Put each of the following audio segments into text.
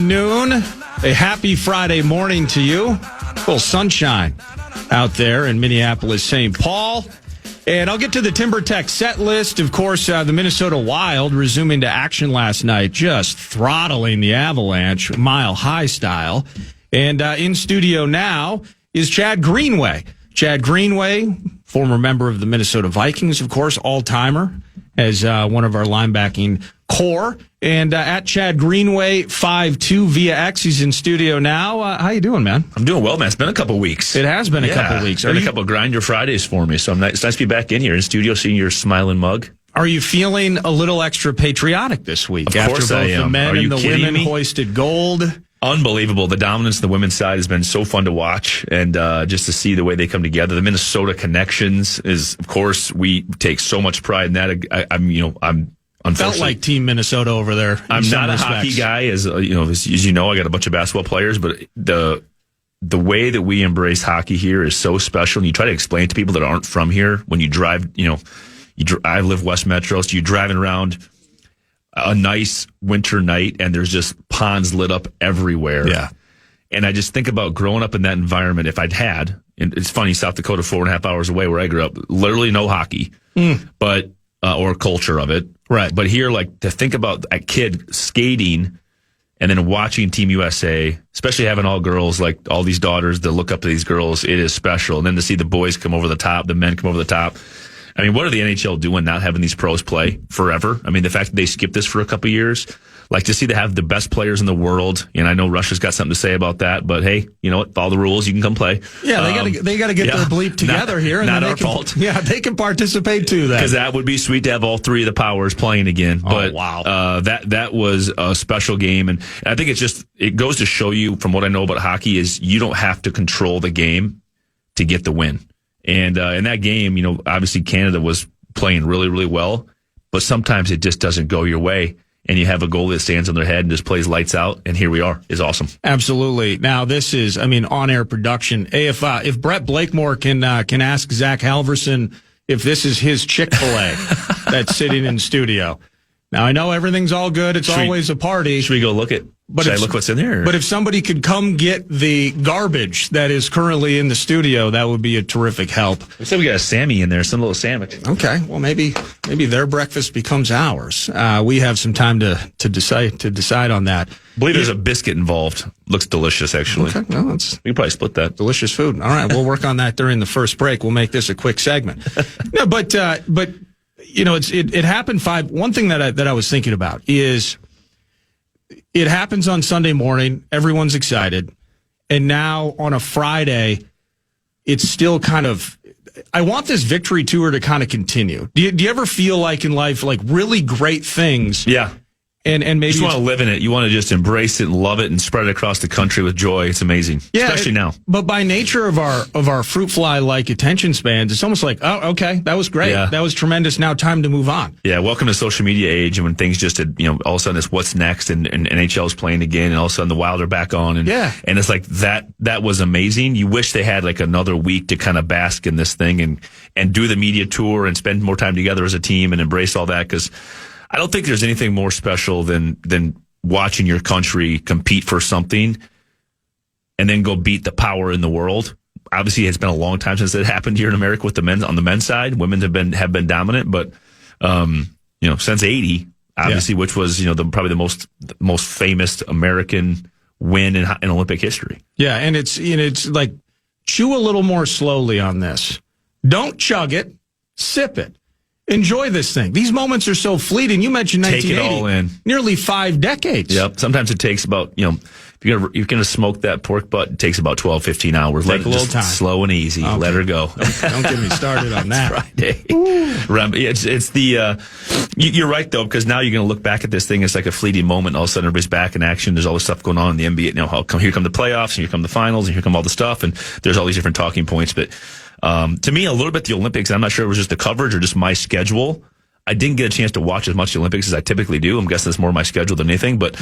Noon, a happy Friday morning to you. A little sunshine out there in Minneapolis, St. Paul. And I'll get to the Timber Tech set list. Of course, the Minnesota Wild resuming to action last night, just throttling the Avalanche, Mile High style. And in studio now is Chad Greenway. Chad Greenway, former member of the Minnesota Vikings, of course, all-timer, as one of our linebacking core. And at Chad Greenway 5'2" via X, he's in studio now. How you doing, man? I'm doing well, man. It's been a couple weeks. It has been a couple weeks. Been a couple of Grinder Fridays for me, so it's nice to be back in here in studio, seeing your smiling mug. Are you feeling a little extra patriotic this week? Of course I am. After both the men and the women hoisted gold. Unbelievable. The dominance of the women's side has been so fun to watch, and just to see the way they come together. The Minnesota connections is, of course, we take so much pride in that. I'm felt like Team Minnesota over there. I'm not a hockey guy, as you know. I got a bunch of basketball players, but the way that we embrace hockey here is so special. And you try to explain it to people that aren't from here. When you drive, I live West Metro, so you're driving around a nice winter night, and there's just ponds lit up everywhere. Yeah. And I just think about growing up in that environment. If I'd had, and it's funny, South Dakota, 4.5 hours away where I grew up, literally no hockey, but or culture of it. Right. But here, like, to think about a kid skating and then watching Team USA, especially having all girls, like all these daughters that look up to these girls, it is special. And then to see the boys come over the top, the men come over the top. I mean, what are the NHL doing, not having these pros play forever? I mean, the fact that they skipped this for a couple of years, like to see they have the best players in the world. And I know Russia's got something to say about that, but hey, you know what? Follow the rules. You can come play. Yeah, they got to get their bleep together here. And not our fault. Yeah, they can participate too. Because that would be sweet to have all three of the powers playing again. But wow. That was a special game. And I think it goes to show you, from what I know about hockey, is you don't have to control the game to get the win. And in that game, obviously Canada was playing really, really well, but sometimes it just doesn't go your way. And you have a goalie that stands on their head and just plays lights out, and here we are. It's awesome. Absolutely. Now, this is, on-air production. If Brett Blakemore can ask Zach Halverson if this is his Chick-fil-A that's sitting in studio. Now, I know everything's all good. It's always a party. Should we go look at? Should I look what's in there? But if somebody could come get the garbage that is currently in the studio, that would be a terrific help. We said we got a Sammy in there, some little sandwich. Okay, well maybe their breakfast becomes ours. We have some time to decide on that. I believe there's a biscuit involved. Looks delicious, actually. Okay, well, we can probably split that. Delicious food. All right, we'll work on that during the first break. We'll make this a quick segment. No, but it happened one thing that I was thinking about is it happens on Sunday morning. Everyone's excited. And now on a Friday, it's still kind of, I want this victory tour to kind of continue. Do you ever feel like in life, like really great things? Yeah. And maybe you just want to live in it. You want to just embrace it and love it and spread it across the country with joy. It's amazing, especially now. But by nature of our fruit fly like attention spans, it's almost like, oh, okay, that was great, that was tremendous. Now time to move on. Yeah, welcome to social media age, and when things just all of a sudden it's what's next, and NHL's playing again, and all of a sudden the Wild are back on, and it's like that was amazing. You wish they had like another week to kind of bask in this thing and do the media tour and spend more time together as a team and embrace all that, because I don't think there's anything more special than watching your country compete for something and then go beat the power in the world. Obviously, it's been a long time since it happened here in America with the men on the men's side. Women have been dominant, but since '80, obviously, which was probably the most famous American win in Olympic history. Yeah, and it's like chew a little more slowly on this. Don't chug it, sip it. Enjoy this thing. These moments are so fleeting. You mentioned 1980. Take it all in. Nearly 5 decades. Yep. Sometimes it takes about, if you're going to smoke that pork butt, it takes about 12, 15 hours. Take a little time. Slow and easy. Okay. Let her go. Don't get me started on that. Friday. It's the, you're right though, because now you're going to look back at this thing. It's like a fleeting moment. All of a sudden everybody's back in action. There's all this stuff going on in the NBA. Now, here come the playoffs, and here come the finals, and here come all the stuff. And there's all these different talking points. But to me, a little bit the Olympics, I'm not sure it was just the coverage or just my schedule. I didn't get a chance to watch as much the Olympics as I typically do. I'm guessing it's more my schedule than anything, but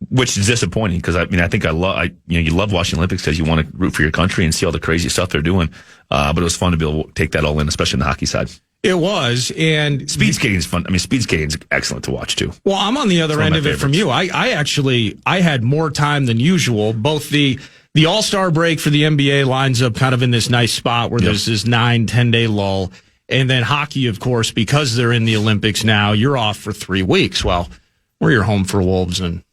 which is disappointing, because I think you love watching Olympics because you want to root for your country and see all the crazy stuff they're doing. But it was fun to be able to take that all in, especially on the hockey side. It was, and speed skating is fun. I mean, speed skating is excellent to watch too. Well, I'm on the other end of it from you. I actually had more time than usual. Both the All-Star break for the NBA lines up kind of in this nice spot where there's this 9-10 day lull, and then hockey, of course, because they're in the Olympics now. You're off for 3 weeks. Well, we're your home for Wolves and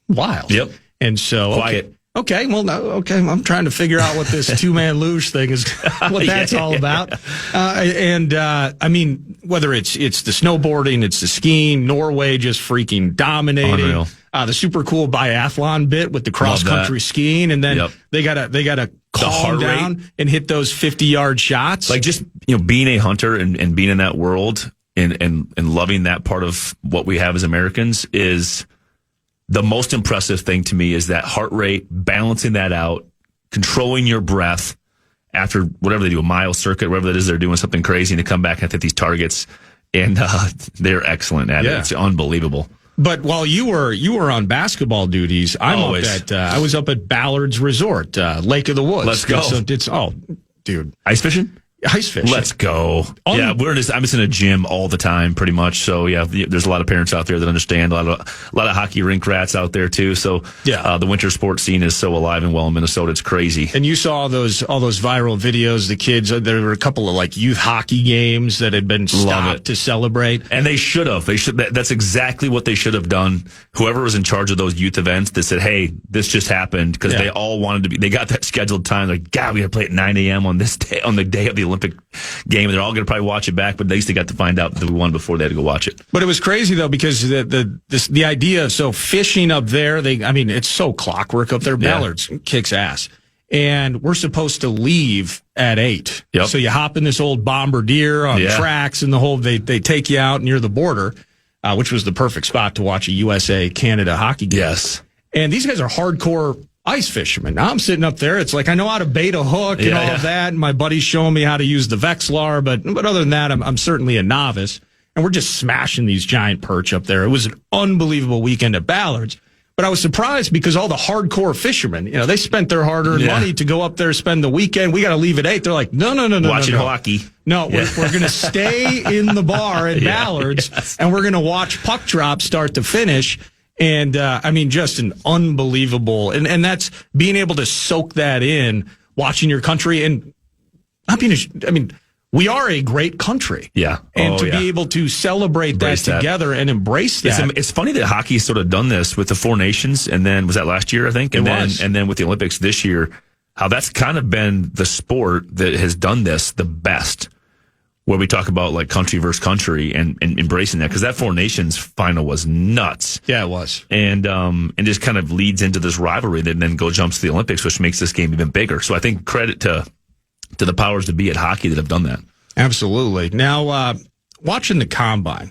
Wild. Yep. And so quiet. Okay, well, no, okay. I'm trying to figure out what this two-man luge thing is, what that's all about. I mean, whether it's the snowboarding, it's the skiing, Norway just freaking dominating. Unreal. The super cool biathlon bit with the cross-country skiing, and then they gotta calm down and hit those 50-yard shots. Like just being a hunter and being in that world and loving that part of what we have as Americans is. The most impressive thing to me is that heart rate, balancing that out, controlling your breath after whatever they do, a mile circuit, whatever that is, they're doing something crazy, and to come back and hit these targets, and they're excellent at it. It's unbelievable. But while you were on basketball duties, I was up at Ballard's Resort, Lake of the Woods. Let's go. Dude, ice fishing. Ice fishing. Let's go. I'm just in a gym all the time, pretty much. So there's a lot of parents out there that understand. A lot of hockey rink rats out there too. So the winter sports scene is so alive and well in Minnesota. It's crazy. And you saw all those viral videos. The kids. There were a couple of like youth hockey games that had been stopped to celebrate, and they should have. That's exactly what they should have done. Whoever was in charge of those youth events that said, "Hey, this just happened," because they all wanted to be. They got that scheduled time. Like, God, we got to play at 9 a.m. on this day, on the day of the Olympic game, and they're all going to probably watch it back, but at least they got to find out that we won before they had to go watch it. But it was crazy though, because the idea of fishing up there, it's so clockwork up there. Ballard's kicks ass, and we're supposed to leave at 8. Yep. So you hop in this old Bombardier on tracks, and the whole they take you out near the border, which was the perfect spot to watch a USA Canada hockey game. Yes, and these guys are hardcore ice fishermen. Now I'm sitting up there. It's like I know how to bait a hook and all of that. And my buddy's showing me how to use the Vexlar. But other than that, I'm certainly a novice. And we're just smashing these giant perch up there. It was an unbelievable weekend at Ballard's. But I was surprised because all the hardcore fishermen, they spent their hard-earned money to go up there, spend the weekend. We got to leave at 8. They're like, no. Watching hockey. No, we're going to stay in the bar at Ballard's, and we're going to watch puck drop start to finish. And, just an unbelievable, and that's being able to soak that in, watching your country. And we are a great country. Yeah. And be able to celebrate that together and embrace that. It's funny that hockey's sort of done this with the Four Nations, and then, was that last year, I think? And then with the Olympics this year, how that's kind of been the sport that has done this the best. Where we talk about like country versus country and embracing that, because that Four Nations final was nuts. Yeah, it was, and just kind of leads into this rivalry that then jumps to the Olympics, which makes this game even bigger. So I think credit to the powers that be at hockey that have done that. Absolutely. Now watching the combine,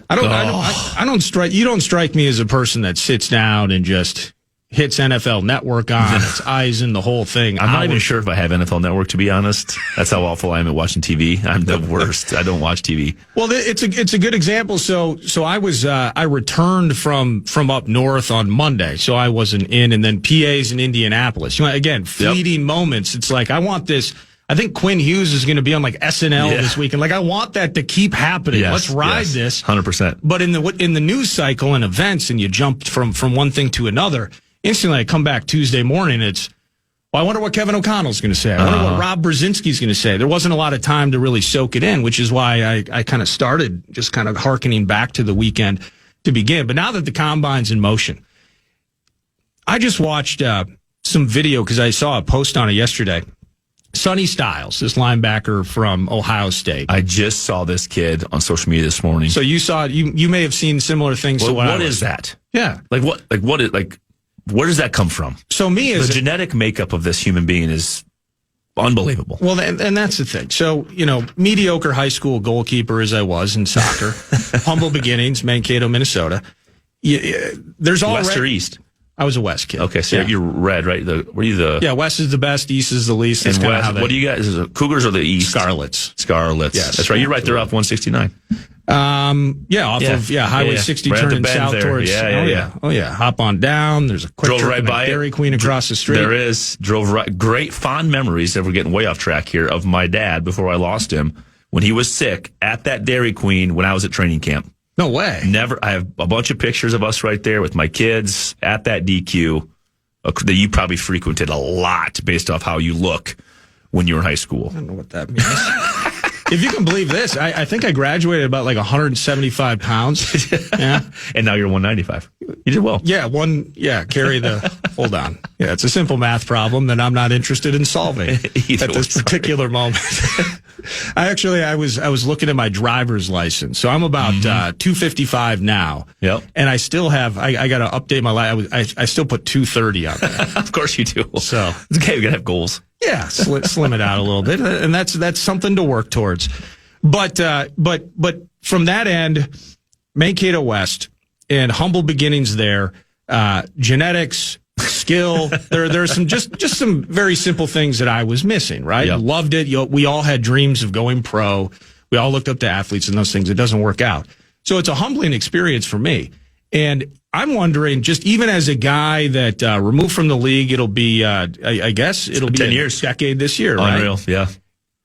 you don't strike me as a person that sits down and just hits NFL Network on, its eyes in the whole thing. I'm not even sure if I have NFL Network, to be honest. That's how awful I am at watching TV. I'm the worst. I don't watch TV. Well, it's a good example. So I returned from up north on Monday, so I wasn't in, and then PA's in Indianapolis. Again, fleeting moments. It's like, I want this. I think Quinn Hughes is going to be on like SNL this weekend. Like, I want that to keep happening. Let's ride this 100%. But in the news cycle and events, and you jump from one thing to another. Instantly, I come back Tuesday morning. I wonder what Kevin O'Connell's going to say. I wonder what Rob Brzezinski's going to say. There wasn't a lot of time to really soak it in, which is why I kind of started just kind of hearkening back to the weekend to begin. But now that the combine's in motion, I just watched some video because I saw a post on it yesterday. Sonny Styles, this linebacker from Ohio State. I just saw this kid on social media this morning. So you saw it. You may have seen similar things to what is that? Yeah. Where does that come from? So the genetic makeup of this human being is unbelievable. Well, and that's the thing. So, mediocre high school goalkeeper as I was in soccer, humble beginnings, Mankato, Minnesota. There's all West or East? I was a West kid. Okay, so you're red, right? Were you the? Yeah, West is the best, East is the least. And West, what do you got? Is it Cougars or the East? Scarlets. Yes, that's right. You're right there off 169. Of Highway 60 turning south towards. Oh yeah. Hop on down. There's a quick drove right by Dairy Queen across the street. There is. Drove right. Great fond memories. That we're getting way off track here, of my dad before I lost him. when he was sick at that Dairy Queen when I was at training camp. No way. Never. I have a bunch of pictures of us right there with my kids at that DQ that you probably frequented a lot based off how you look when you were in high school. I don't know what that means. If you can believe this, I think I graduated about like 175 pounds. Yeah. And now you're 195. You did well. Yeah, carry the, hold on. Yeah, it's a simple math problem that I'm not interested in solving at this particular moment. I was looking at my driver's license. So I'm about 255 now. Yep. And I still have, I got to update my life. I still put 230 on there. Of course you do. So it's okay. We got to have goals. Yeah, slim it out a little bit, and that's something to work towards. But from that end, Mankato West and humble beginnings there, genetics, skill. There's some just some very simple things that I was missing. Right, yep. Loved it. We all had dreams of going pro. We all looked up to athletes and those things. It doesn't work out, so it's a humbling experience for me. And I'm wondering, just even as a guy that removed from the league, it'll be, I guess it'll be 10 years, decade this year, right? Unreal, yeah.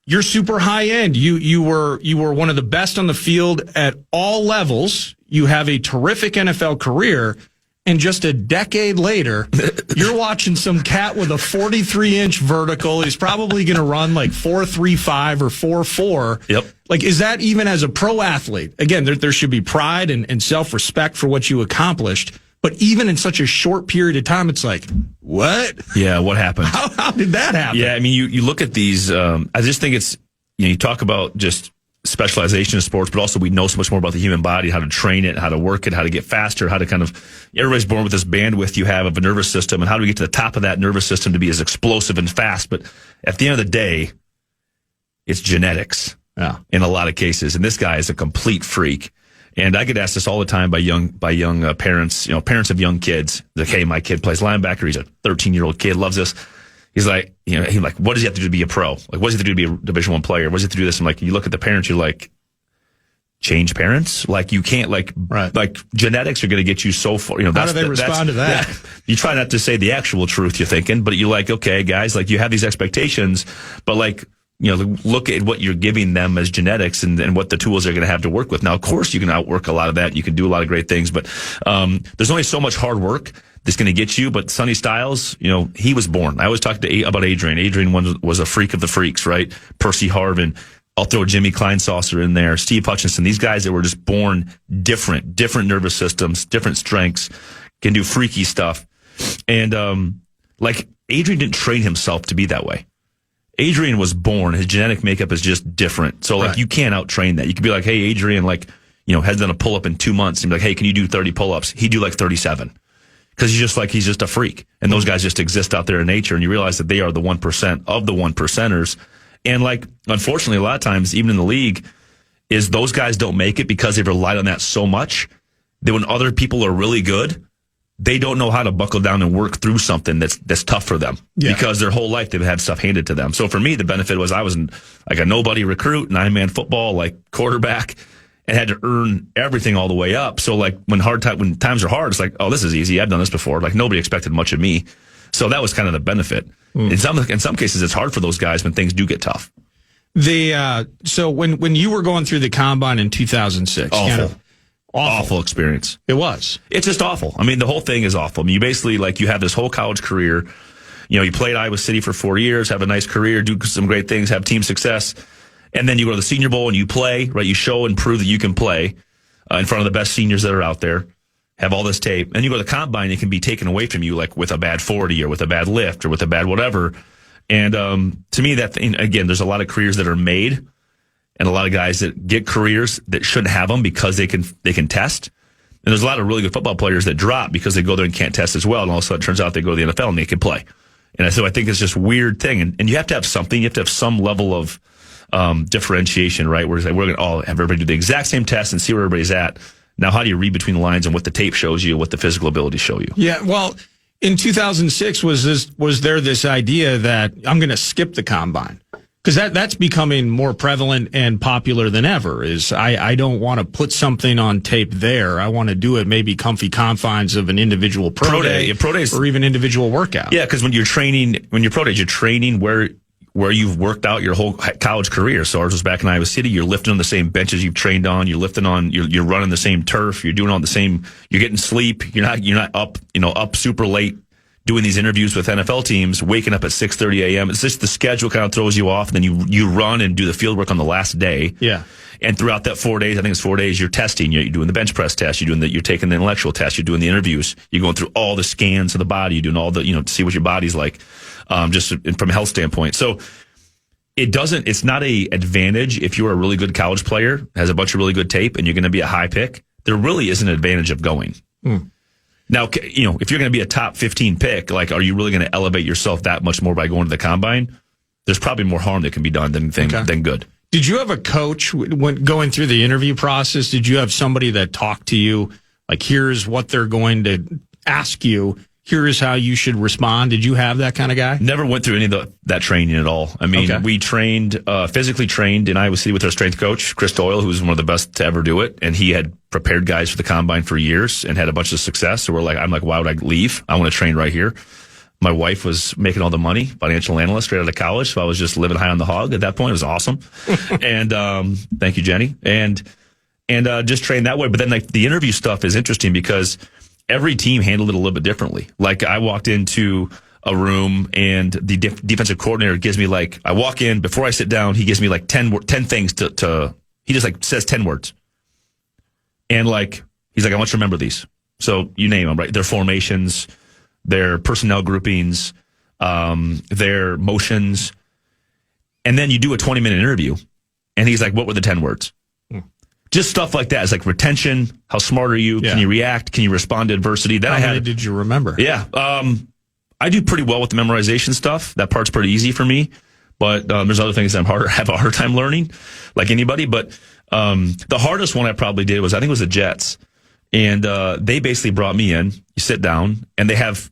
You're super high end. You were one of the best on the field at all levels. You have a terrific NFL career, and just a decade later, you're watching some cat with a 43-inch vertical. He's probably going to run like 4.35 or 4.4. Yep. Like, is that even as a pro athlete? Again, there should be pride and self-respect for what you accomplished. But even in such a short period of time, it's like, what? Yeah, what happened? How did that happen? Yeah, I mean, you look at these, I just think it's, you talk about just specialization in sports, but also we know so much more about the human body, how to train it, how to work it, how to get faster, how to kind of, everybody's born with this bandwidth you have of a nervous system, and how do we get to the top of that nervous system to be as explosive and fast? But at the end of the day, it's genetics. Yeah. In a lot of cases. And this guy is a complete freak. And I get asked this all the time by young parents, parents of young kids. Like, hey, my kid plays linebacker. He's a 13-year-old kid, loves this. He's like, what does he have to do to be a pro? Like, what does he have to do to be a Division I player? What does he have to do this? I'm like, you look at the parents, you're like, change parents? Like, you can't, like genetics are going to get you so far. How do they respond to that? Yeah. You try not to say the actual truth, you're thinking, but you're like, okay, guys, like, you have these expectations, but like, look at what you're giving them as genetics and what the tools they're going to have to work with. Now, of course, you can outwork a lot of that. You can do a lot of great things, but there's only so much hard work that's going to get you. But Sonny Styles, he was born. I always talk about Adrian. Adrian was a freak of the freaks, right? Percy Harvin. I'll throw Jimmy Kleinsasser in there, Steve Hutchinson. These guys that were just born different nervous systems, different strengths, can do freaky stuff. And like Adrian didn't train himself to be that way. Adrian was born. His genetic makeup is just different. So, like, you can't out-train that. You could be like, hey, Adrian, has done a pull-up in 2 months. And be like, hey, can you do 30 pull-ups? He'd do like 37. Because he's just a freak. And those guys just exist out there in nature. And you realize that they are the 1% of the 1%ers. And, like, unfortunately, a lot of times, even in the league, is those guys don't make it because they've relied on that so much that when other people are really good, they don't know how to buckle down and work through something that's tough for them because their whole life they've had stuff handed to them. So for me, the benefit was I was like a nobody recruit, 9-man football, like quarterback, and had to earn everything all the way up. So like when times are hard, it's like, oh, this is easy. I've done this before. Like nobody expected much of me. So that was kind of the benefit. In some cases, it's hard for those guys when things do get tough. So when you were going through the combine in 2006, awful experience. It was. It's just awful. I mean, the whole thing is awful. I mean, you basically, like, you have this whole college career. You played Iowa City for 4 years, have a nice career, do some great things, have team success. And then you go to the Senior Bowl and you play, right? You show and prove that you can play in front of the best seniors that are out there, have all this tape. And you go to the combine, it can be taken away from you, like with a bad 40 or with a bad lift or with a bad whatever. And to me, again, there's a lot of careers that are made. And a lot of guys that get careers that shouldn't have them because they can test. And there's a lot of really good football players that drop because they go there and can't test as well. And all of a sudden it turns out they go to the NFL and they can play. And so I think it's just a weird thing. And you have to have something. You have to have some level of differentiation, right? Where it's like, we're going to all have everybody do the exact same test and see where everybody's at. Now, how do you read between the lines and what the tape shows you, what the physical abilities show you? Yeah, well, in 2006, was there this idea that I'm going to skip the combine? Because that's becoming more prevalent and popular than ever. Is I don't want to put something on tape there. I want to do it maybe comfy confines of an individual pro day days, or even individual workout. Yeah, because when you're pro days, you're training where where you've worked out your whole college career. So ours was back in Iowa City. You're lifting on the same benches you've trained on. You're running the same turf. You're doing all the same. You're getting sleep. You're not up super late doing these interviews with NFL teams, waking up at 6:30 a.m. It's just the schedule kind of throws you off. And then you run and do the field work on the last day. Yeah. And throughout that 4 days, I think it's 4 days, you're testing. You're doing the bench press test. You're taking the intellectual test. You're doing the interviews. You're going through all the scans of the body. You're doing all the, to see what your body's like, just from a health standpoint. So it's not a advantage if you're a really good college player, has a bunch of really good tape, and you're going to be a high pick. There really is an advantage of going. Now, if you're going to be a top 15 pick, like, are you really going to elevate yourself that much more by going to the combine? There's probably more harm that can be done than good. Did you have a coach when going through the interview process? Did you have somebody that talked to you, like, here's what they're going to ask you, here's how you should respond? Did you have that kind of guy? Never went through any of that training at all. I mean, we physically trained in Iowa City with our strength coach, Chris Doyle, who was one of the best to ever do it. And he had prepared guys for the combine for years and had a bunch of success. So I'm like, why would I leave? I want to train right here. My wife was making all the money, financial analyst straight out of college. So I was just living high on the hog at that point. It was awesome. And thank you, Jenny. And just train that way. But then, like, the interview stuff is interesting because every team handled it a little bit differently. Like, I walked into a room and the defensive coordinator gives me, like, I walk in, before I sit down, he gives me like 10 things to he just like says 10 words. And like, he's like, I want you to remember these. So you name them, right? Their formations, their personnel groupings, their motions. And then you do a 20-minute interview. And he's like, what were the 10 words? Just stuff like that. It's like retention. How smart are you? Yeah. Can you react? Can you respond to adversity? Then How many did you remember? Yeah. I do pretty well with the memorization stuff. That part's pretty easy for me. But there's other things that have a hard time learning, like anybody. But the hardest one I probably did was, I think it was the Jets. And they basically brought me in. You sit down, and they have,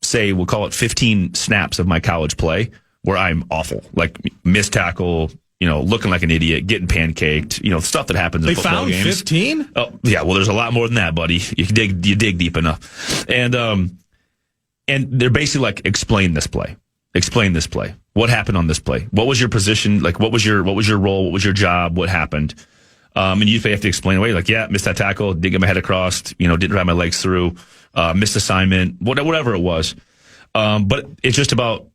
say, we'll call it 15 snaps of my college play where I'm awful. Like, missed tackle, looking like an idiot, getting pancaked, stuff that happens in football games. They found 15? Oh, yeah. Well, there's a lot more than that, buddy. You dig deep enough. And they're basically like, explain this play. What happened on this play? What was your position? Like, what was your role? What was your job? What happened? And you have to explain away, like, yeah, missed that tackle, didn't get my head across, didn't drive my legs through, missed assignment, whatever it was. But it's just about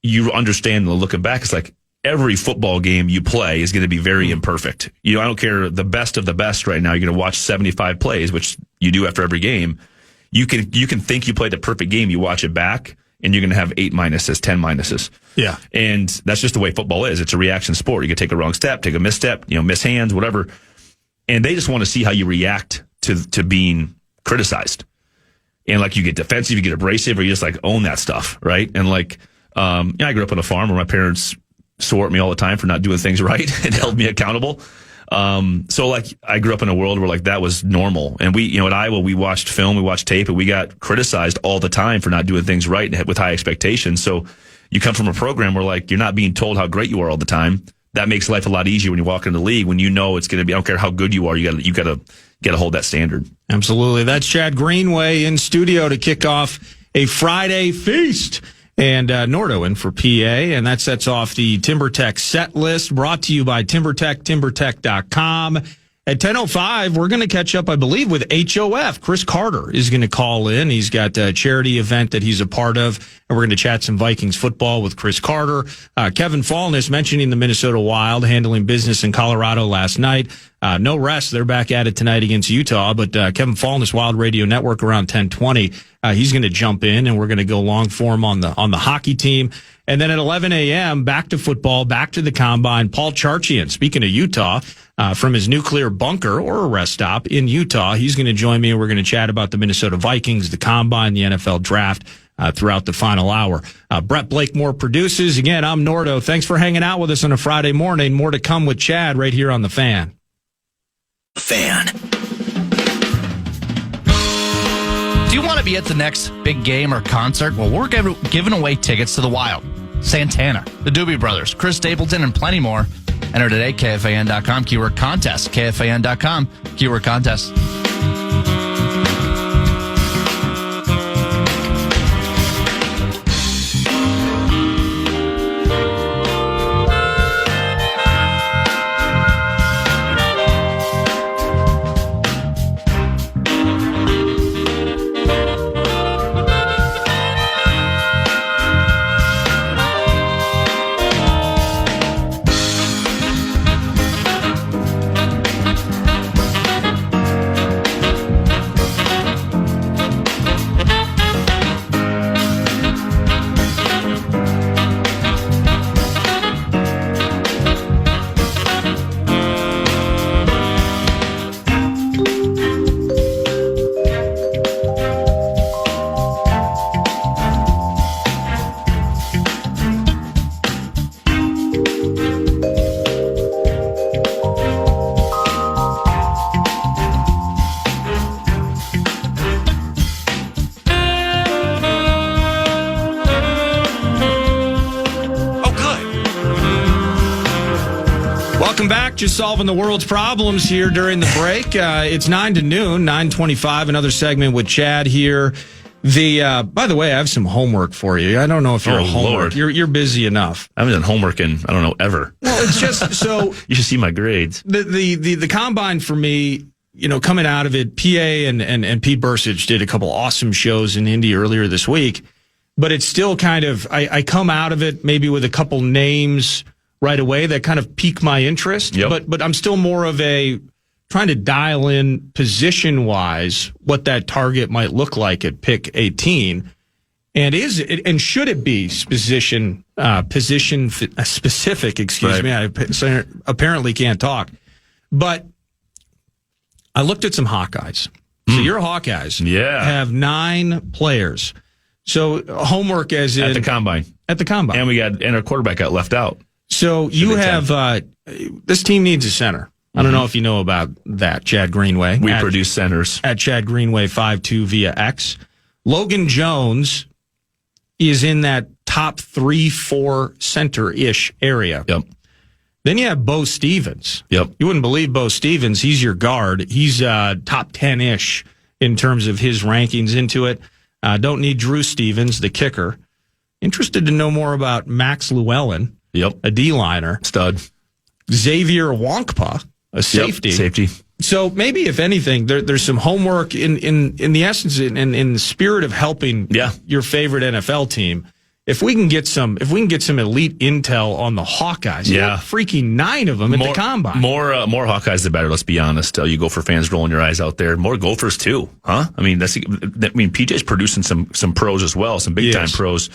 you understand, looking back, it's like, every football game you play is going to be very imperfect. I don't care, the best of the best right now, you're going to watch 75 plays, which you do after every game. You can think you played the perfect game, you watch it back, and you're going to have 8 minuses, 10 minuses. Yeah. And that's just the way football is. It's a reaction sport. You can take a wrong step, take a misstep, miss hands, whatever. And they just want to see how you react to being criticized. And like, you get defensive, you get abrasive, or you just like own that stuff, right? And like, I grew up on a farm where my parents swore at me all the time for not doing things right and held me accountable. So like, I grew up in a world where like that was normal. And we, at Iowa, we watched film, we watched tape, and we got criticized all the time for not doing things right and with high expectations. So you come from a program where like, you're not being told how great you are all the time. That makes life a lot easier when you walk into the league, when it's going to be, I don't care how good you are, you got to hold that standard. Absolutely. That's Chad Greenway in studio to kick off a Friday feast. And Nordo in for PA, and that sets off the TimberTech set list, brought to you by TimberTech, TimberTech.com. At 10:05, we're going to catch up, I believe, with HOF. Chris Carter is going to call in. He's got a charity event that he's a part of, and we're going to chat some Vikings football with Chris Carter. Kevin Fallness mentioning the Minnesota Wild handling business in Colorado last night. No rest. They're back at it tonight against Utah, but Kevin Fallness, Wild Radio Network, around 10:20. He's going to jump in, and we're going to go long form on the hockey team. And then at 11 a.m., back to football, back to the combine. Paul Charchian, speaking of Utah, from his nuclear bunker or a rest stop in Utah, he's going to join me, and we're going to chat about the Minnesota Vikings, the combine, the NFL draft throughout the final hour. Brett Blakemore produces. Again, I'm Nordo. Thanks for hanging out with us on a Friday morning. More to come with Chad right here on The Fan. Fan. Do you want to be at the next big game or concert? Well, we're giving away tickets to the Wild, Santana, the Doobie Brothers, Chris Stapleton, and plenty more. Enter today, KFAN.com, keyword contest. KFAN.com, keyword contest. Welcome back. Just solving the world's problems here during the break. It's 9 to noon, 9:25. Another segment with Chad here. By the way, I have some homework for you. I don't know if you're homework. You're busy enough. I haven't done homework in, I don't know, ever. Well, it's just so. You should see my grades. The combine for me, coming out of it, PA and Pete Bursich did a couple awesome shows in Indy earlier this week, but it's still kind of, I come out of it maybe with a couple names right away that kind of pique my interest. Yep. But I'm still more of a trying to dial in position wise what that target might look like at pick 18. And should it be position specific? Excuse me. I apparently can't talk. But I looked at some Hawkeyes. So your Hawkeyes have 9 players. So homework as in at the combine. And our quarterback got left out. So you have this team needs a center. I don't know if you know about that, Chad Greenway. We produce centers. At Chad Greenway 52 via X. Logan Jones is in that top 3-4 center-ish area. Yep. Then you have Bo Stevens. Yep. You wouldn't believe Bo Stevens. He's your guard. He's top 10-ish in terms of his rankings into it. Don't need Drew Stevens, the kicker. Interested to know more about Max Llewellyn. Yep. A D-liner. Stud. Xavier Wonkpa, a safety. Yep, safety. So maybe, if anything, there's some homework in the essence, in the spirit of helping your favorite NFL team. If we can get some elite intel on the Hawkeyes, freaking 9 of them at the combine. More Hawkeyes, the better. Let's be honest. You Gopher fans rolling your eyes out there. More Gophers too, huh? I mean, PJ's producing some pros as well, some big time pros.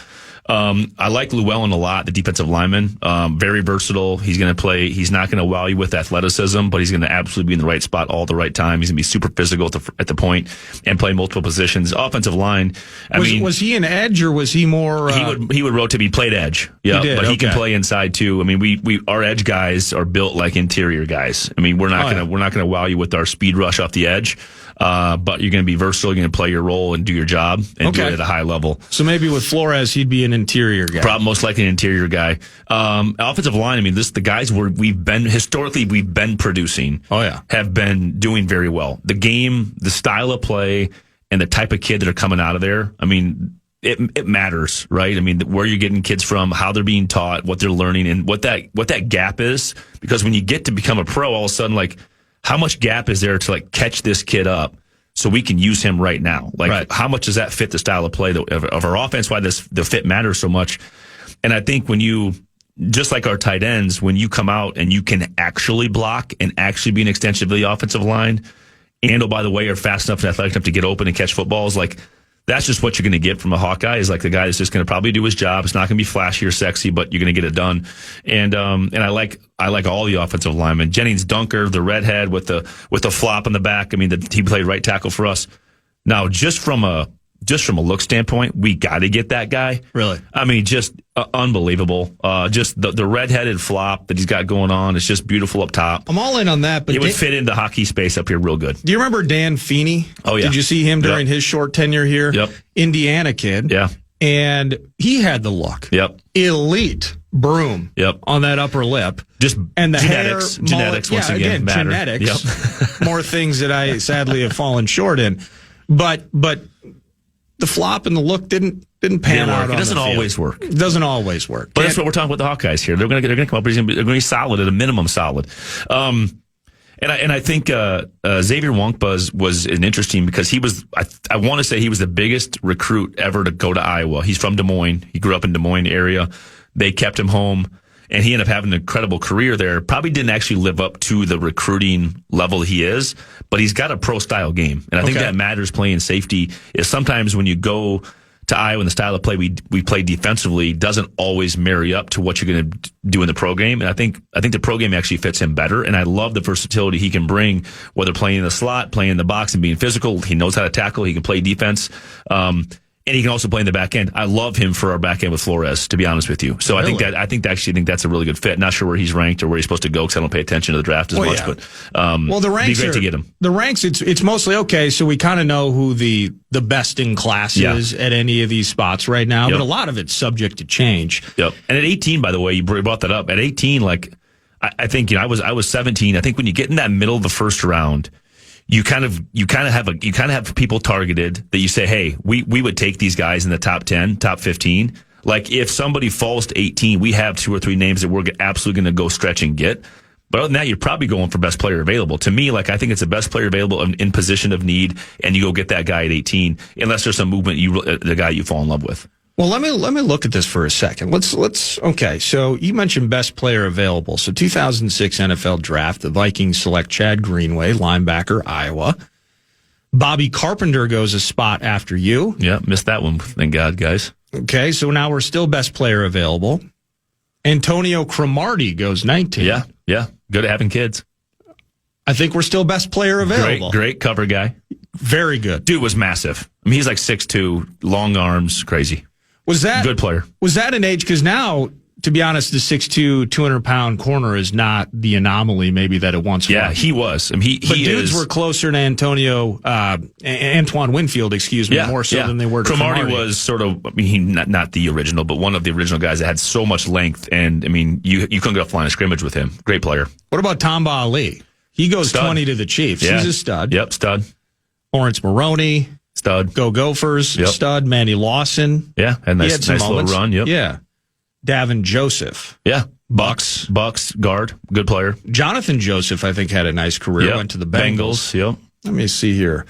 I like Llewellyn a lot, the defensive lineman. Very versatile. He's going to play. He's not going to wow you with athleticism, but he's going to absolutely be in the right spot all the right time. He's going to be super physical at the point and play multiple positions. Offensive line. Was he an edge or was he more? He would rotate. He played edge. Yeah, but he can play inside too. I mean, our edge guys are built like interior guys. I mean, we're not going to wow you with our speed rush off the edge. But you're going to be versatile. You're going to play your role and do your job and do it at a high level. So maybe with Flores, he'd be an interior guy. Probably most likely an interior guy. Offensive line. I mean, the guys we've been producing. Have been doing very well. The game, the style of play, and the type of kid that are coming out of there. I mean, it matters, right? I mean, where you're getting kids from, how they're being taught, what they're learning, and what that gap is. Because when you get to become a pro, all of a sudden, like, how much gap is there to catch this kid up so we can use him right now? How much does that fit the style of play of our offense? Why the fit matters so much? And I think when you, just like our tight ends, when you come out and you can actually block and actually be an extension of the offensive line, and by the way, are fast enough and athletic enough to get open and catch footballs, that's just what you're going to get from a Hawkeye, is the guy that's just going to probably do his job. It's not going to be flashy or sexy, but you're going to get it done. And I like all the offensive linemen. Jennings Dunker, the redhead with the flop in the back. I mean, he played right tackle for us. Now, just from a look standpoint, we got to get that guy. Really? I mean, just unbelievable. Just the redheaded flop that he's got going on. It's just beautiful up top. I'm all in on that. But it would fit into hockey space up here real good. Do you remember Dan Feeney? Oh, yeah. Did you see him during his short tenure here? Yep. Indiana kid. Yeah. And he had the look. Yep. Elite broom. Yep. On that upper lip. Just and the genetics. hair, Genetics once again matter. Genetics. Yep. More things that I sadly have fallen short in. But the flop and the look didn't pan out. It doesn't always work. It doesn't always work. But that's what we're talking about the Hawkeyes here. They're going to come up. They're going to be solid, at a minimum solid. And I think Xavier Wonkpa was an interesting, because he was, I want to say he was the biggest recruit ever to go to Iowa. He's from Des Moines. He grew up in Des Moines area. They kept him home, and he ended up having an incredible career there. Probably didn't actually live up to the recruiting level he is, but he's got a pro-style game. And I think that matters playing safety. Is sometimes when you go to Iowa and the style of play we play defensively doesn't always marry up to what you're going to do in the pro game. And I think the pro game actually fits him better. And I love the versatility he can bring, whether playing in the slot, playing in the box, and being physical. He knows how to tackle. He can play defense. And he can also play in the back end. I love him for our back end with Flores, to be honest with you. So really? I think that's a really good fit. Not sure where he's ranked or where he's supposed to go, because I don't pay attention to the draft as much. Yeah. But the ranks it'd be great to get him. The ranks, it's mostly okay. So we kind of know who the best in class is at any of these spots right now. But a lot of it's subject to change. Yep. And at 18, by the way, you brought that up. At 18, I think, I was 17. I think when you get in that middle of the first round, you kind of have people targeted that you say, hey, we would take these guys in the top 10, top 15. Like if somebody falls to 18, we have 2 or 3 names that we're absolutely going to go stretch and get. But other than that, you're probably going for best player available. To me, I think it's the best player available in position of need, and you go get that guy at 18, unless there's some movement, the guy you fall in love with. Well, let me look at this for a second. Okay. So you mentioned best player available. So 2006 NFL draft, the Vikings select Chad Greenway, linebacker, Iowa. Bobby Carpenter goes a spot after you. Yeah, missed that one. Thank God, guys. Okay, so now we're still best player available. Antonio Cromartie goes 19. Yeah. Good at having kids. I think we're still best player available. Great cover guy. Very good. Dude was massive. I mean, he's like 6'2", long arms, crazy. Was that good player? Was that an age? Because now, to be honest, the 6'2", 200-pound corner is not the anomaly maybe that it once was. Yeah, he was. I mean, but dudes were closer to Antoine Winfield, more so than they were to Cromartie. Was sort of, I mean, he not the original, but one of the original guys that had so much length, and I mean, you couldn't get off the line of scrimmage with him. Great player. What about Tamba Ali? He goes stud. 20 to the Chiefs. Yeah. He's a stud. Yep, stud. Lawrence Maroney. Stud. Go Gophers. Yep. Stud. Manny Lawson. Yeah, had nice little run. Yep. Yeah. Davin Joseph. Yeah. Bucks guard. Good player. Jonathan Joseph, I think, had a nice career. Yep. Went to the Bengals. Yep. Let me see here.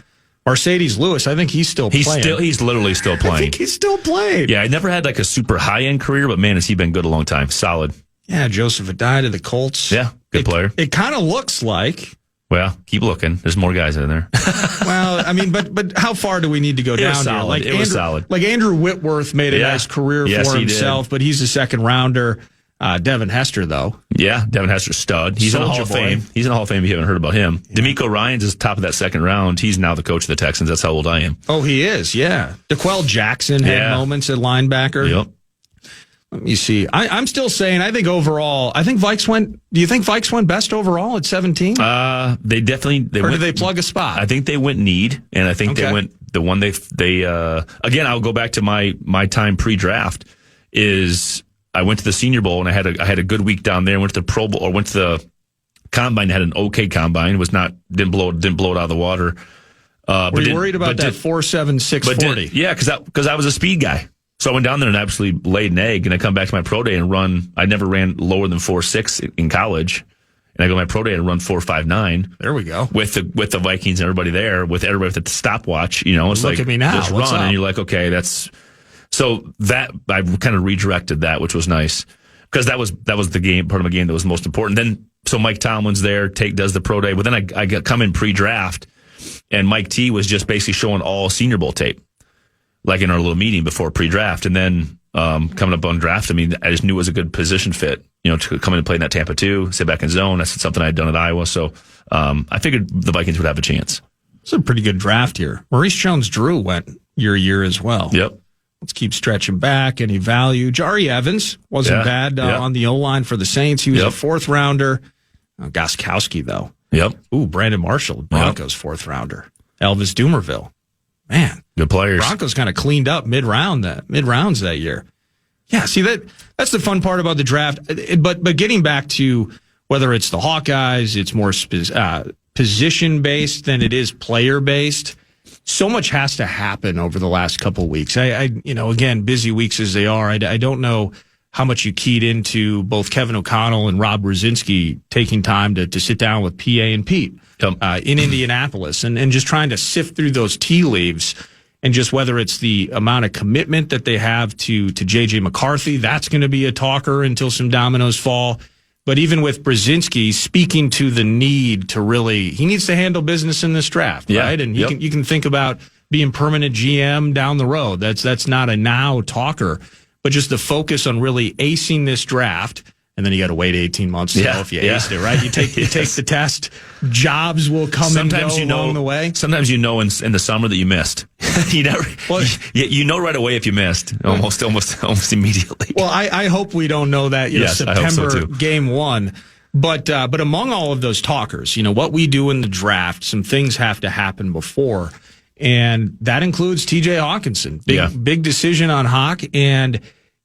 Mercedes Lewis, I think he's still playing. He's literally still playing. I think he's still playing. Yeah, I never had like a super high-end career, but man, has he been good a long time. Solid. Yeah, Joseph Adai to the Colts. Yeah, good player. It kind of looks like... Well, keep looking. There's more guys in there. Well, I mean, but how far do we need to go down here? Like it was solid. Like Andrew Whitworth made a nice career for himself, but he's a second rounder. Devin Hester, though. Yeah, Devin Hester, stud. He's in the Hall of Fame. He's in the Hall of Fame. You haven't heard about him. Yeah. D'Amico Ryans is top of that second round. He's now the coach of the Texans. That's how old I am. Oh, he is, yeah. DeQuell Jackson had moments at linebacker. Yep. Let me see. I'm still saying, I think overall, do you think Vikes went best overall at 17? They definitely, did they plug a spot? I think they went need, and I think they went, the one they again, I'll go back to my time pre-draft is I went to the Senior Bowl and I had a good week down there, went to the Pro Bowl, or went to the Combine, had an okay Combine, didn't blow it out of the water. Were you worried about that 4.7 640? Yeah, because I was a speed guy. So I went down there and absolutely laid an egg, and I come back to my pro day and run. I never ran lower than 4.6 in college, and I go to my pro day and run 4.59. There we go. With the Vikings and everybody there, with everybody with the stopwatch. It's Look like at me now. just What's run, up? and you're like, okay, that's so that I kind of redirected that, which was nice because that was the game, part of my game that was most important. Then so Mike Tomlin's there, does the pro day, but then I come in pre-draft, and Mike T was just basically showing all Senior Bowl tape. Like in our little meeting before pre-draft, and then coming up on draft, I mean, I just knew it was a good position fit, to come in and play in that Tampa 2, sit back in zone. That's something I had done at Iowa, so I figured the Vikings would have a chance. It's a pretty good draft here. Maurice Jones-Drew went your year as well. Yep. Let's keep stretching back. Any value? Jari Evans wasn't bad on the O-line for the Saints. He was a fourth-rounder. Gostkowski, though. Yep. Ooh, Brandon Marshall, Broncos fourth-rounder. Elvis Dumerville. Man, good players. Broncos kind of cleaned up mid-rounds that year. Yeah, see that's the fun part about the draft. But getting back to whether it's the Hawkeyes, it's more position based than it is player based. So much has to happen over the last couple of weeks. I again, busy weeks as they are. I don't know how much you keyed into both Kevin O'Connell and Rob Brzezinski taking time to sit down with PA and Pete. In Indianapolis and just trying to sift through those tea leaves and just whether it's the amount of commitment that they have to J.J. McCarthy, that's going to be a talker until some dominoes fall. But even with Brzezinski speaking to the need to he needs to handle business in this draft, right? And you can think about being permanent GM down the road. That's not a now talker, but just the focus on really acing this draft. And then you got to wait 18 months to know if you aced it, right? You take the test. Jobs will come sometimes and go along the way. Sometimes in the summer that you missed. you know right away if you missed, almost immediately. Well, I hope we don't know that. September I hope so too. Game 1. But among all of those talkers, what we do in the draft, some things have to happen before, and that includes T.J. Hawkinson. Big decision on Hawk, and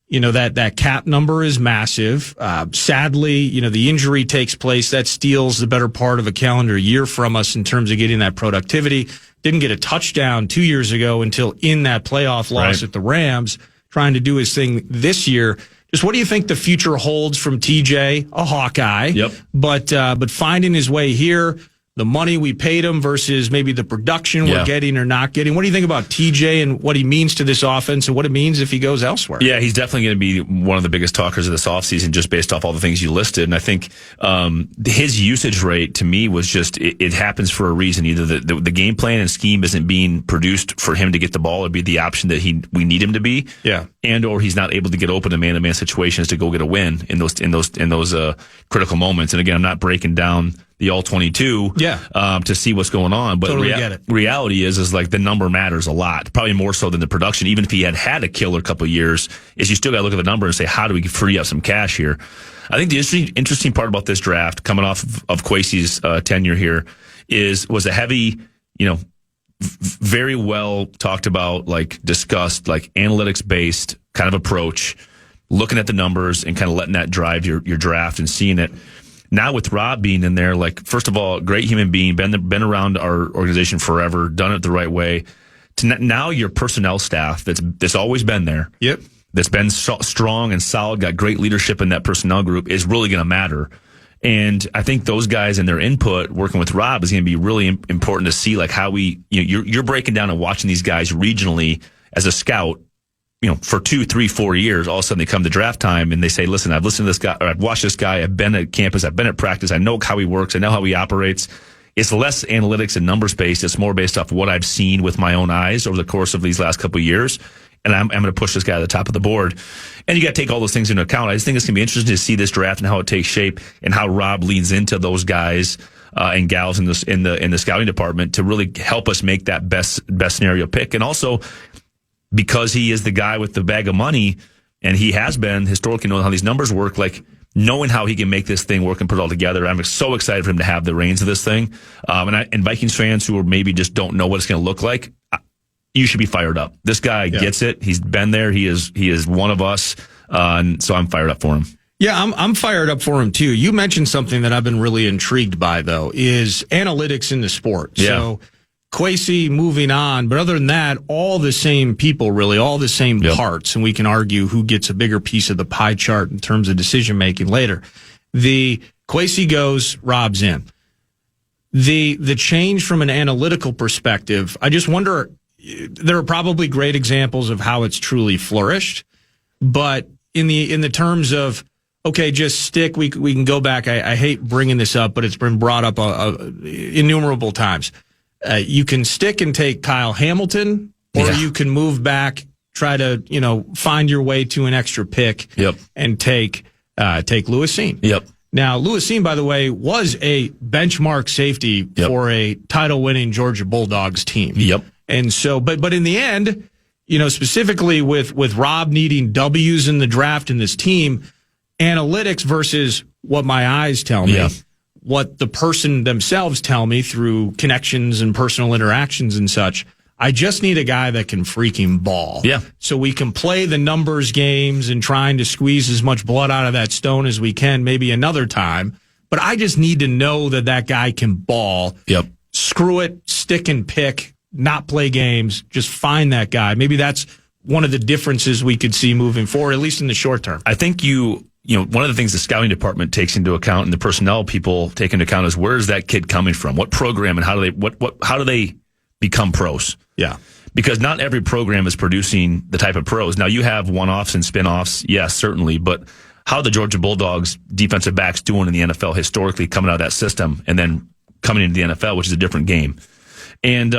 that cap number is massive. Sadly, the injury takes place. That steals the better part of a calendar year from us in terms of getting that productivity. Didn't get a touchdown 2 years ago until in that playoff loss at the Rams, trying to do his thing this year. Just what do you think the future holds from TJ, a Hawkeye? Yep. But finding his way here, the money we paid him versus maybe the production we're getting or not getting. What do you think about TJ and what he means to this offense and what it means if he goes elsewhere? Yeah, he's definitely going to be one of the biggest talkers of this offseason just based off all the things you listed. And I think his usage rate to me was just, it happens for a reason. Either the game plan and scheme isn't being produced for him to get the ball or be the option that we need him to be. Yeah. And or he's not able to get open to man-to-man situations to go get a win in those critical moments. And again, I'm not breaking down the all-22 to see what's going on. But totally get it. Reality is like the number matters a lot, probably more so than the production. Even if he had a killer couple of years, is you still got to look at the number and say, how do we free up some cash here? I think the interesting part about this draft, coming off of Kwesi's tenure here, was a heavy, very well talked about, discussed, analytics-based kind of approach, looking at the numbers and kind of letting that drive your draft and seeing it. Now with Rob being in there, first of all, great human being, been around our organization forever, done it the right way. Now your personnel staff that's always been there, that's been strong and solid, got great leadership in that personnel group, is really going to matter. And I think those guys and their input working with Rob is going to be really important to see how we, you're breaking down and watching these guys regionally as a scout. For 2, 3, 4 years, all of a sudden they come to draft time and they say, listen, I've listened to this guy, or I've watched this guy, I've been at campus, I've been at practice, I know how he works, I know how he operates. It's less analytics and numbers based. It's more based off what I've seen with my own eyes over the course of these last couple of years. And I'm going to push this guy to the top of the board. And you got to take all those things into account. I just think it's going to be interesting to see this draft and how it takes shape and how Rob leans into those guys and gals in the scouting department to really help us make that best scenario pick. And also, because he is the guy with the bag of money, and he has been historically knowing how these numbers work, knowing how he can make this thing work and put it all together. I'm so excited for him to have the reins of this thing. And Vikings fans who maybe just don't know what it's going to look like, you should be fired up. This guy gets it. He's been there. He is one of us. And so I'm fired up for him. Yeah, I'm fired up for him too. You mentioned something that I've been really intrigued by, though, is analytics in the sport. Yeah. So Kwesi moving on, but other than that, all the same people, really, all the same parts, and we can argue who gets a bigger piece of the pie chart in terms of decision making later. The Kwesi goes, Rob's in. The change from an analytical perspective, I just wonder, there are probably great examples of how it's truly flourished, but in the terms of, okay, just stick, we can go back. I hate bringing this up, but it's been brought up innumerable times. You can stick and take Kyle Hamilton, or you can move back, try to, find your way to an extra pick and take Lewis Cine. Yep. Now, Lewis Cine, by the way, was a benchmark safety for a title-winning Georgia Bulldogs team. Yep. And so, but in the end, specifically with Rob needing W's in the draft in this team, analytics versus what my eyes tell me. What the person themselves tell me through connections and personal interactions and such. I just need a guy that can freaking ball. Yeah. So we can play the numbers games and trying to squeeze as much blood out of that stone as we can maybe another time. But I just need to know that guy can ball. Yep. Screw it, stick and pick, not play games, just find that guy. Maybe that's one of the differences we could see moving forward, at least in the short term. I think one of the things the scouting department takes into account and the personnel people take into account is where is that kid coming from? What program and how do they become pros? Yeah. Because not every program is producing the type of pros. Now you have one-offs and spin-offs, yes, certainly, but how the Georgia Bulldogs defensive backs doing in the NFL historically coming out of that system and then coming into the NFL, which is a different game. And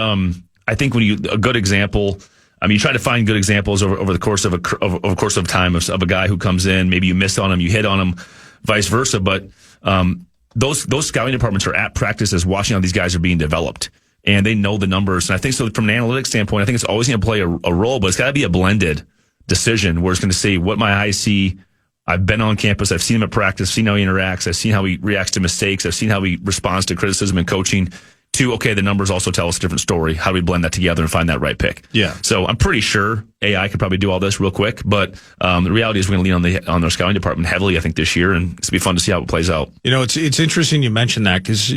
I think a good example, you try to find good examples over the course of time of a guy who comes in, maybe you miss on him, you hit on him, vice versa. But those scouting departments are at practices watching how these guys are being developed, and they know the numbers. And I think so from an analytics standpoint, I think it's always going to play a role, but it's got to be a blended decision where it's going to say what my eyes see. I've been on campus. I've seen him at practice, seen how he interacts. I've seen how he reacts to mistakes. I've seen how he responds to criticism and coaching, to, okay, the numbers also tell us a different story. How do we blend that together and find that right pick? Yeah. So I'm pretty sure AI could probably do all this real quick, but the reality is we're going to lean on their scouting department heavily, I think, this year, and it's going to be fun to see how it plays out. It's interesting you mentioned that because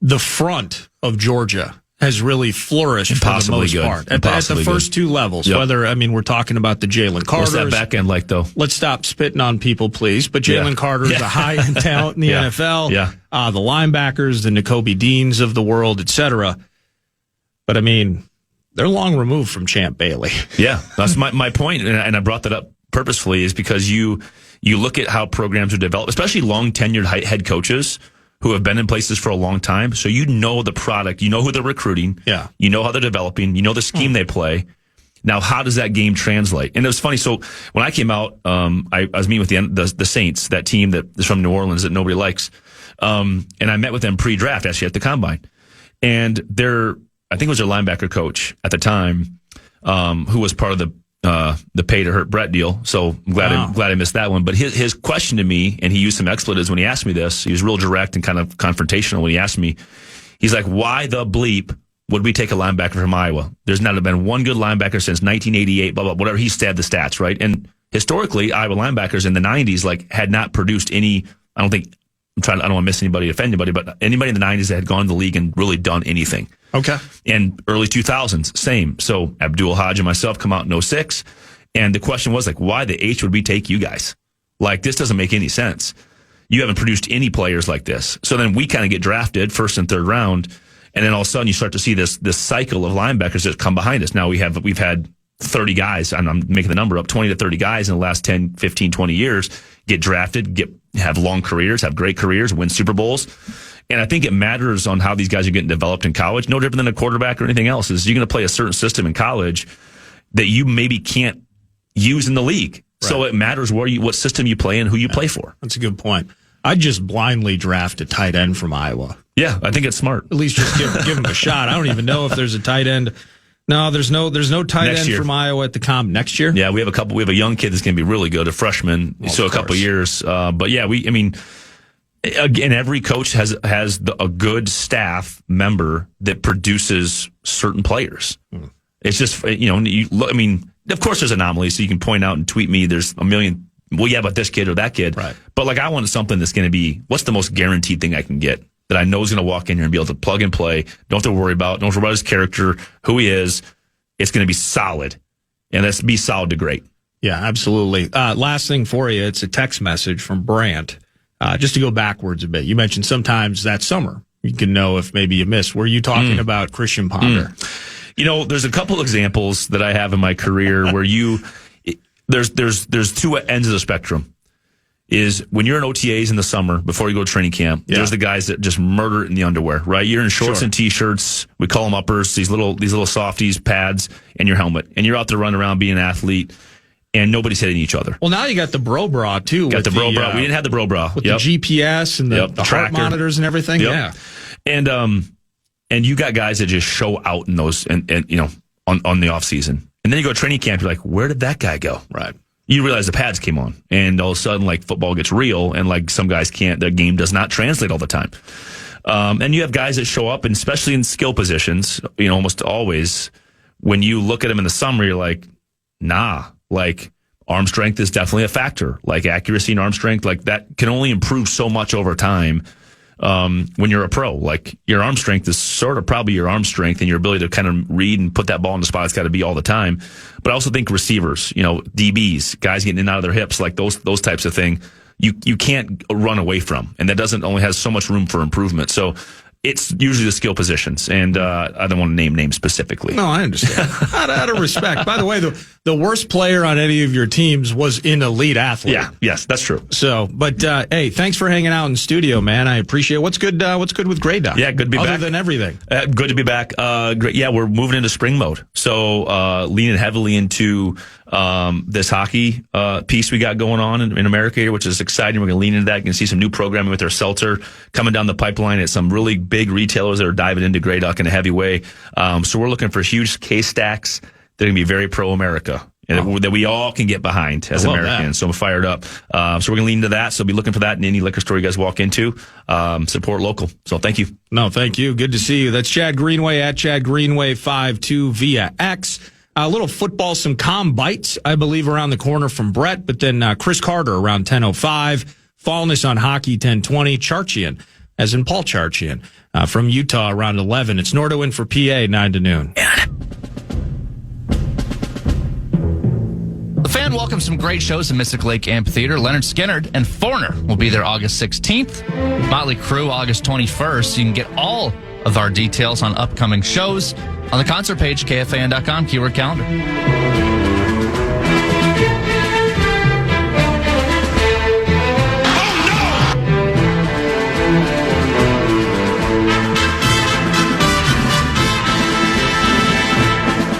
the front of Georgia has really flourished for the most part at the first two levels. Yep. We're talking about the Jalen Carters. What's that back end like, though? Let's stop spitting on people, please. But Jalen Carter is a high-end talent in the NFL. Yeah. The linebackers, the N'Kobe Deans of the world, etc. But, they're long removed from Champ Bailey. Yeah, that's my point, and I brought that up purposefully, is because you look at how programs are developed, especially long-tenured head coaches who have been in places for a long time. So you know the product, you know who they're recruiting, you know how they're developing, you know the scheme they play. Now, how does that game translate? And it was funny. So when I came out, I was meeting with the Saints, that team that is from New Orleans that nobody likes, and I met with them pre-draft actually at the Combine, and I think it was their linebacker coach at the time, who was part of the pay to hurt Brett deal. So I'm glad I missed that one. But his question to me, and he used some expletives when he asked me this. He was real direct and kind of confrontational when he asked me. He's like, "Why the bleep would we take a linebacker from Iowa? There's not been one good linebacker since 1988, blah, blah, whatever." He stabbed the stats, right? And historically, Iowa linebackers in the 90s, had not produced any, I don't want to miss anybody, offend anybody, but anybody in the 90s that had gone to the league and really done anything. Okay. And early 2000s, same. So Abdul Hodge and myself come out in 06. And the question was why the H would we take you guys? This doesn't make any sense. You haven't produced any players like this. So then we kind of get drafted first and third round. And then all of a sudden you start to see this cycle of linebackers that come behind us. Now we've had 30 guys, I'm making the number up, 20 to 30 guys in the last 10, 15, 20 years get drafted, have long careers, have great careers, win Super Bowls. And I think it matters on how these guys are getting developed in college. No different than a quarterback or anything else. Is you're going to play a certain system in college that you maybe can't use in the league. Right. So it matters what system you play and who you play for. That's a good point. I'd just blindly draft a tight end from Iowa. Yeah, I think it's smart. At least just give him a shot. I don't even know if there's a tight end. No, there's no tight end from Iowa at the comp next year. Yeah, we have a young kid that's going to be really good, a freshman. So a couple of years. But yeah, again, every coach has a good staff member that produces certain players. It's just, of course there's anomalies, so you can point out and tweet me, there's a million, about this kid or that kid. Right. But I want something that's going to be, what's the most guaranteed thing I can get that I know is going to walk in here and be able to plug and play, don't have to worry about his character, who he is. It's going to be solid. And let's be solid to great. Yeah, absolutely. Last thing for you, it's a text message from Brandt. Just to go backwards a bit, you mentioned sometimes that summer you can know if maybe you missed. Were you talking about Christian Ponder? There's a couple examples that I have in my career where there's two ends of the spectrum. Is when you're in OTAs in the summer before you go to training camp, there's the guys that just murder it in the underwear, right? You're in shorts and t-shirts. We call them uppers, these little softies, pads, and your helmet. And you're out there running around being an athlete. And nobody's hitting each other. Well, now you got the bro bra too. Got the bro bra. We didn't have the bro bra with the GPS and the heart monitors and everything. Yep. Yeah, and you got guys that just show out in those and on the off season. And then you go to training camp. You're like, where did that guy go? Right. You realize the pads came on, and all of a sudden, football gets real, and some guys can't. Their game does not translate all the time. And you have guys that show up, and especially in skill positions, almost always. When you look at them in the summer, you're like, nah. Arm strength is definitely a factor. Accuracy and arm strength, that can only improve so much over time when you're a pro. Your arm strength is sort of probably your arm strength, and your ability to kind of read and put that ball in the spot has got to be all the time. But I also think receivers, DBs, guys getting in and out of their hips, those types of thing, you can't run away from. And that doesn't only has so much room for improvement. So it's usually the skill positions, and I don't want to name names specifically. No, I understand. out of respect. By the way, the worst player on any of your teams was an elite athlete. Yeah, yes, that's true. So, but hey, thanks for hanging out in studio, man. I appreciate it. What's good with Grey Duck? Yeah, good to be back. Other than everything. Good to be back. Great. Yeah, we're moving into spring mode. So leaning heavily into this hockey piece we got going on in America here, which is exciting. We're going to lean into that. You can see some new programming with our seltzer coming down the pipeline at some really big retailers that are diving into Grey Duck in a heavy way. So we're looking for huge case stacks. They're going to be very pro-America. that we all can get behind as Americans. So I'm fired up. So we're going to lean into that. So be looking for that in any liquor store you guys walk into. Support local. So thank you. No, thank you. Good to see you. That's Chad Greenway at Chad Greenway52 via X. A little football, some calm bites, I believe, around the corner from Brett, but then Chris Carter around 10:05. Fallness on hockey 10:20. Charchian, as in Paul Charchian, from Utah around 11. It's Nordo in for PA 9 to noon. The Fan welcomes some great shows in Mystic Lake Amphitheater. Leonard Skinner and Foreigner will be there August 16th. Motley Crue August 21st. You can get all of our details on upcoming shows on the concert page, KFAN.com, keyword calendar.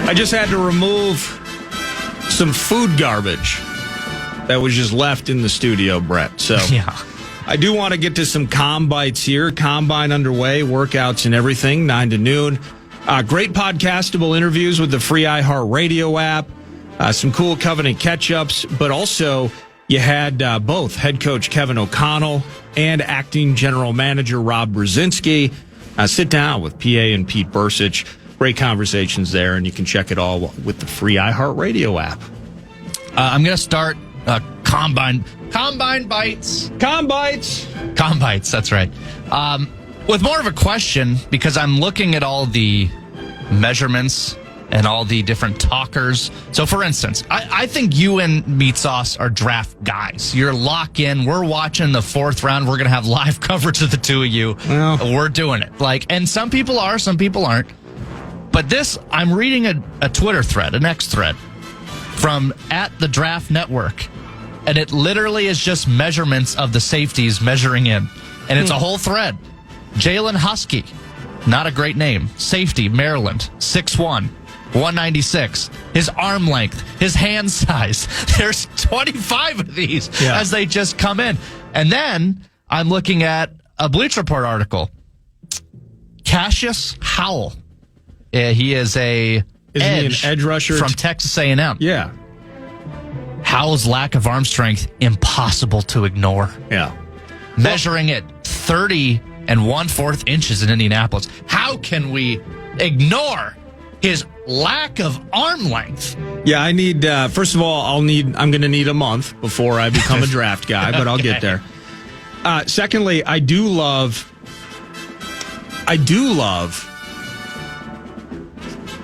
I just had to remove some food garbage that was just left in the studio, Brett. So yeah. I do want to get to some bites here. Combine underway, workouts and everything, 9 to noon. Great podcastable interviews with the free iHeartRadio app. Some cool Covenant catch-ups, but also you had both head coach Kevin O'Connell and acting general manager Rob Brzezinski sit down with PA and Pete Bursich. Great conversations there, and you can check it all with the free iHeartRadio app. I'm going to start Combine Bites. Combites, that's right. With more of a question, because I'm looking at all the measurements and all the different talkers. So, for instance, I think you and Meat Sauce are draft guys. You're lock in. We're watching the fourth round. We're going to have live coverage of the two of you. Well, we're doing it. And some people are, some people aren't. But this, I'm reading a Twitter thread, an X thread from @the_Draft Network. And it literally is just measurements of the safeties measuring in. And it's a whole thread. Jalen Husky, not a great name. Safety, Maryland, 6'1", 196. His arm length, his hand size. There's 25 of these as they just come in. And then I'm looking at a Bleacher Report article. Cassius Howell. He is an edge rusher from Texas A&M. Yeah. Howell's lack of arm strength, impossible to ignore. Yeah. Measuring at 30 1/4 inches in Indianapolis. How can we ignore his lack of arm length? Yeah, I need, first of all, I'm going to need a month before I become a draft guy, but I'll get there. Secondly, I do love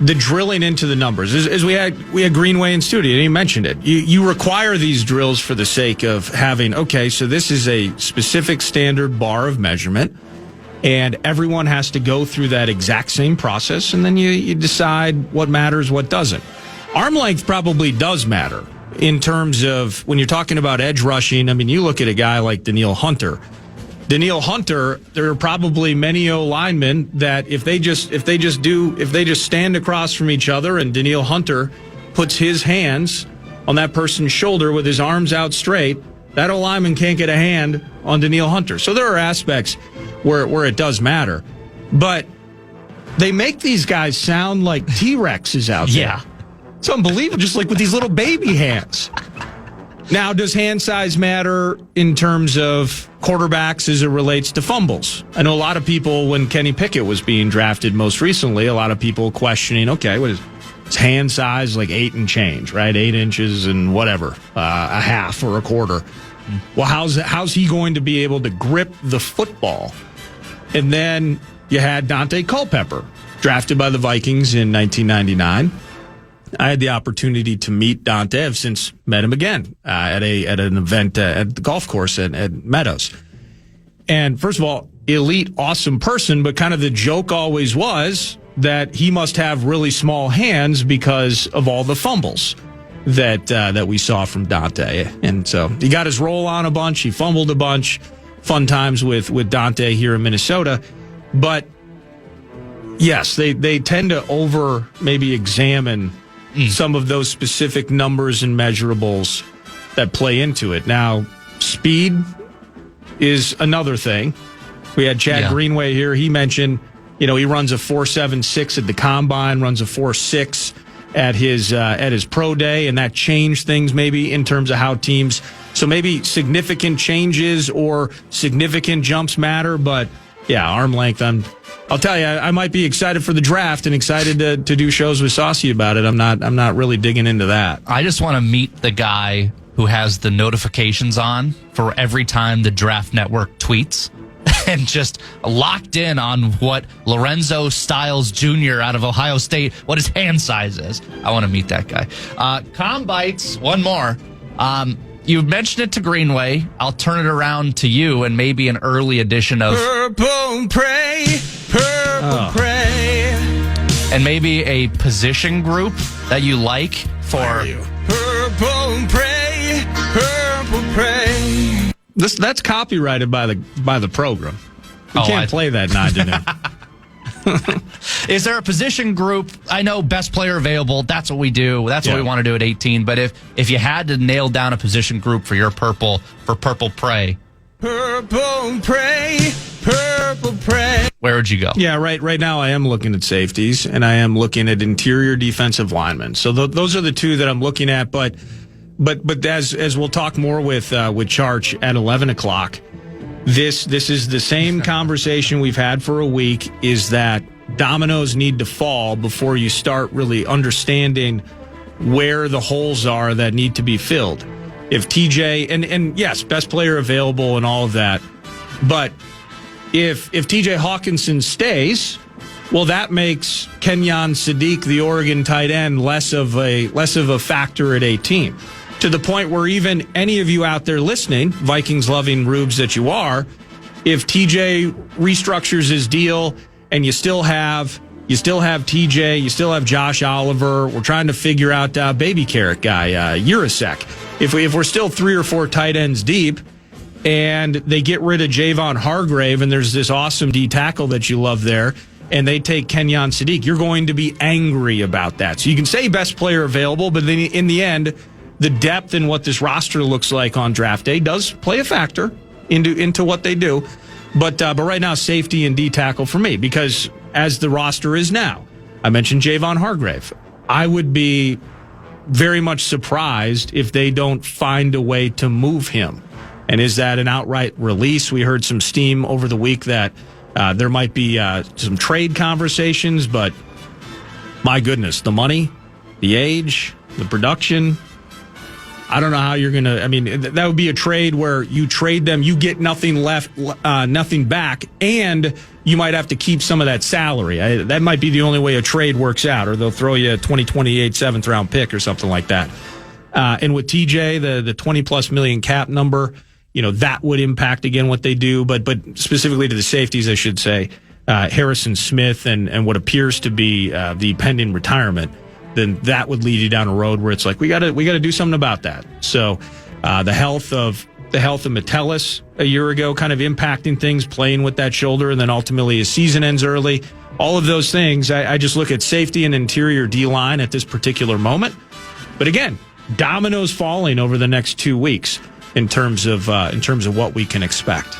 the drilling into the numbers. As we had Greenway in studio, and he mentioned it. You require these drills for the sake of having, okay, so this is a specific standard bar of measurement, and everyone has to go through that exact same process, and then you decide what matters, what doesn't. Arm length probably does matter in terms of when you're talking about edge rushing. I mean, you look at a guy like Danielle Hunter. There are probably many linemen that if they just stand across from each other and Danielle Hunter puts his hands on that person's shoulder with his arms out straight, that lineman can't get a hand on Danielle Hunter. So there are aspects where it does matter. But they make these guys sound like T-Rexes out there. Yeah. It's unbelievable, just like with these little baby hands. Now, does hand size matter in terms of quarterbacks as it relates to fumbles? I know a lot of people, when Kenny Pickett was being drafted most recently, a lot of people questioning, okay, what is his hand size, like 8 and change, right? 8 inches and whatever, a half or a quarter. Well, how's he going to be able to grip the football? And then you had Dante Culpepper, drafted by the Vikings in 1999. I had the opportunity to meet Dante. I've since met him again at an event at the golf course at Meadows. And first of all, elite, awesome person, but kind of the joke always was that he must have really small hands because of all the fumbles that we saw from Dante. And so he got his roll on a bunch. He fumbled a bunch. Fun times with Dante here in Minnesota. But yes, they tend to maybe examine some of those specific numbers and measurables that play into it. Now, speed is another thing. We had Chad Greenway here. He mentioned, he runs a 4.76 at the combine, runs a 4.6 at his pro day, and that changed things maybe in terms of how teams. So maybe significant changes or significant jumps matter, but yeah, arm length. I'll tell you, I might be excited for the draft and excited to do shows with Saucy about it. I'm not really digging into that. I just want to meet the guy who has the notifications on for every time the Draft Network tweets and just locked in on what Lorenzo Styles Jr. out of Ohio State, what his hand size is. I want to meet that guy. Combites, one more. You mentioned it to Greenway. I'll turn it around to you and maybe an early edition of Purple Pray, Purple Pray. And maybe a position group that you like for Purple Pray, Purple Pray. That's copyrighted by the program. We can't play that 9 to noon. Is there a position group? I know best player available. That's what we do. That's what we want to do at 18. But if you had to nail down a position group for your Purple Prey. Purple Prey, Purple Prey. Where would you go? Yeah, right now I am looking at safeties, and I am looking at interior defensive linemen. So those are the two that I'm looking at. But as we'll talk more with Charch at 11 o'clock, this is the same conversation we've had for a week, is that dominoes need to fall before you start really understanding where the holes are that need to be filled. If TJ, and yes, best player available and all of that, but if TJ Hawkinson stays, well, that makes Kenyon Sadiq, the Oregon tight end, less of a factor at 18. To the point where even any of you out there listening, Vikings-loving rubes that you are, if TJ restructures his deal and you still have TJ, you still have Josh Oliver, we're trying to figure out baby carrot guy, Urasek. If we're still 3 or 4 tight ends deep and they get rid of Javon Hargrave and there's this awesome D tackle that you love there, and they take Kenyon Sadiq, you're going to be angry about that. So you can say best player available, but then in the end, the depth in what this roster looks like on draft day does play a factor into what they do. But right now, safety and D tackle for me, because as the roster is now, I mentioned Javon Hargrave. I would be very much surprised if they don't find a way to move him. And is that an outright release? We heard some steam over the week that there might be some trade conversations, but my goodness, the money, the age, the production, I don't know how you're going to, that would be a trade where you trade them, you get nothing left, nothing back, and you might have to keep some of that salary. That might be the only way a trade works out, or they'll throw you a 2028 7th round pick or something like that. And with TJ, the 20+ million cap number, that would impact again what they do, but specifically to the safeties, I should say, Harrison Smith and what appears to be the pending retirement, then that would lead you down a road where it's like we got to do something about that. So the health of Metellus a year ago kind of impacting things, playing with that shoulder, and then ultimately his season ends early. All of those things, I just look at safety and interior D-line at this particular moment. But again, dominoes falling over the next 2 weeks in terms of what we can expect.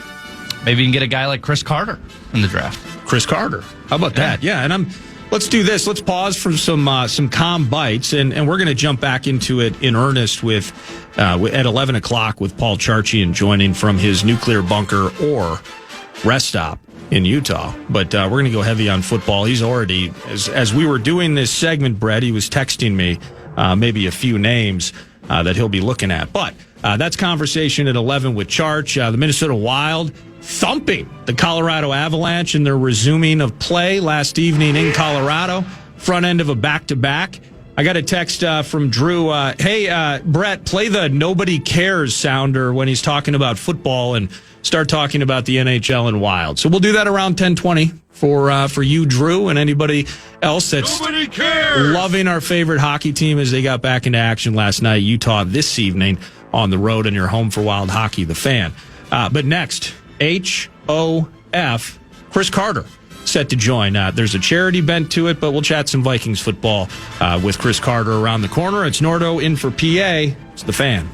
Maybe you can get a guy like Chris Carter in the draft. Chris Carter, how about that? Yeah, and let's do this. Let's pause for some calm bites, and we're going to jump back into it in earnest with at 11 o'clock with Paul Charchian joining from his nuclear bunker or rest stop in Utah. But we're going to go heavy on football. He's already, as we were doing this segment, Brett, he was texting me maybe a few names that he'll be looking at. But that's conversation at 11 with Charch. The Minnesota Wild thumping the Colorado Avalanche in their resuming of play last evening in Colorado, front end of a back-to-back. I got a text from Drew. Hey, Brett, play the nobody cares sounder when he's talking about football and start talking about the NHL and Wild. So we'll do that around 10:20 for you, Drew, and anybody else that's loving our favorite hockey team as they got back into action last night. Utah this evening on the road in your home for Wild Hockey, the Fan. But next, HOF, Chris Carter, set to join. There's a charity bent to it, but we'll chat some Vikings football with Chris Carter around the corner. It's Nordo in for PA. It's the Fan.